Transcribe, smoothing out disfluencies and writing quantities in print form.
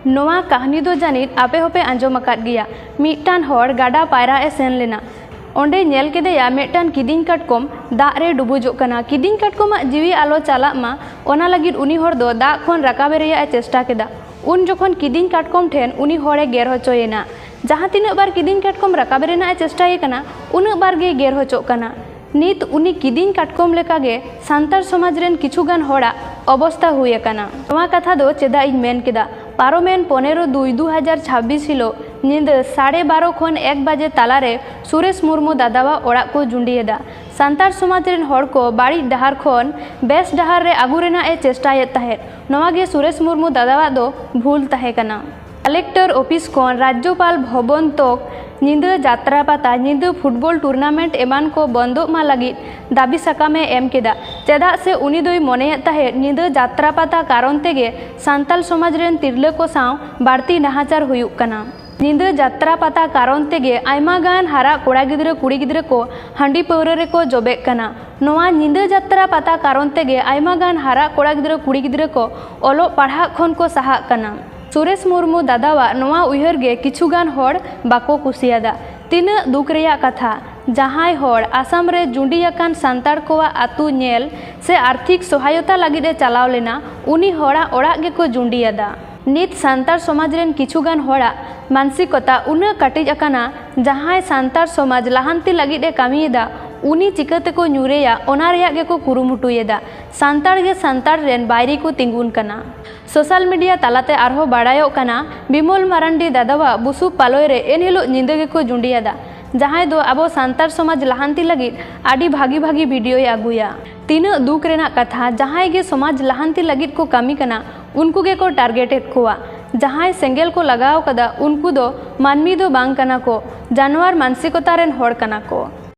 नोआ कहानी दो जानित आपे होपे आंजम अकाद गिया। मिट्टान होड़ गाडा पायरा ए सेन लेना। ओंडे नेल केदेया मिट्टान किदिंग काटकोम दाग रे डुबुजोग कना। किदिंग काटकोमा जीवी आलो चालाग मा ओना लागिद उनी होड़ दो दाग खोन राकाबे रेया ए चेष्टा केदा। उन जोखन किदिंग काटकोम ठेन उनी होड़े गेर होचोयेना। जहाँ तीनाग बार किदिंग काटकोम राकाबे रेना ए चेष्टाये कना उनाग बार गे गेर होचोग कना। नित उनी किदिंग काटकोम लेकागे सांतार समाज रेन किछुगान होड़ा अवस्था हुई अकाना। नोआ कथा दो चेदा इñ मेन केदा। पारोमेन 15/2/2026 हिलो नींद 12:30 खन 1 बजे तालारे सुरेश मुर्मू दादावा ओड़ा को जुंडियेदा। सांतार समाज रेन होड़ को बाड़ी डहार खन बेस डहार रे आगु रेना ए चेष्टायेद ताहेद। नोआ गे सुरेश मुर्मू दादावा दो भूल ताहे कना। कलेक्टर ऑफिस खन राज्यपाल भवन तक नींद जात्रा पाता नींद फुटबॉल टूर्नामेंट एमान को बंदोग मा लगिद दाबी साकामे एम केदा। चेदा से उनी दोई मनेयेद ताहे नींद जात्रा पाता कारण तेगे सांताल समाज रेन तिरला को साव बाड़ती नाहाचार हुयुग कना। नींद जात्रा पाता कारण तेगे आयमा गान हारा कोड़ा गिद्रा कुड़ी गिद्रा को हांडी पौरा रे को जबेग कना। नोआ नींद जात्रा पाता कारण तेगे आयमा गान हारा कोड़ा गिद्रा कुड़ी गिद्रा को ओलो पढ़ा खन को साहाग कना। सुरेश मुर्मू दादावा नोआ उयहर गे किछुगान होड़ बाको कुसियादा। तीना दुख रेया कथा जहाय होड़ आसाम रे जुंडियाकान सांतार कोवा आतु नेल से आर्थिक सहायता लगिदे चलाव लेना उनी होड़ा ओड़ा गे को जुंडियादा। नित सांतार समाज रेन किछुगान होड़ा मानसिकता उना कटिज अकाना जहाय सांतार समाज लाहांती लगिदे कामियेदा उनी चिकाते को न्यूरेया ओना रेया गे को कुरुमुटुयेदा। सांतार गे सांतार रेन बायरी को तिंगुन कना। सोशल मीडिया तालाते आरहो बाड़ायोग कना बिमल मारांडी दादावा बुसु पालोय रे एनहिलो निंदा गे को जुंडियादा। जहाय दो आबो सांतार समाज लाहांती लगिद आडी भागी भागी वीडियो आगुया। तीना दुख रेना कथा जहाय गे समाज लाहांती लगिद को कामी कना उनको गे को टारगेटेड कोवा। जहाय सेंगेल को लगाव कदा उनको दो मानमी दो बांग कना को जानवर मानसिकता रेन होड़ कना को।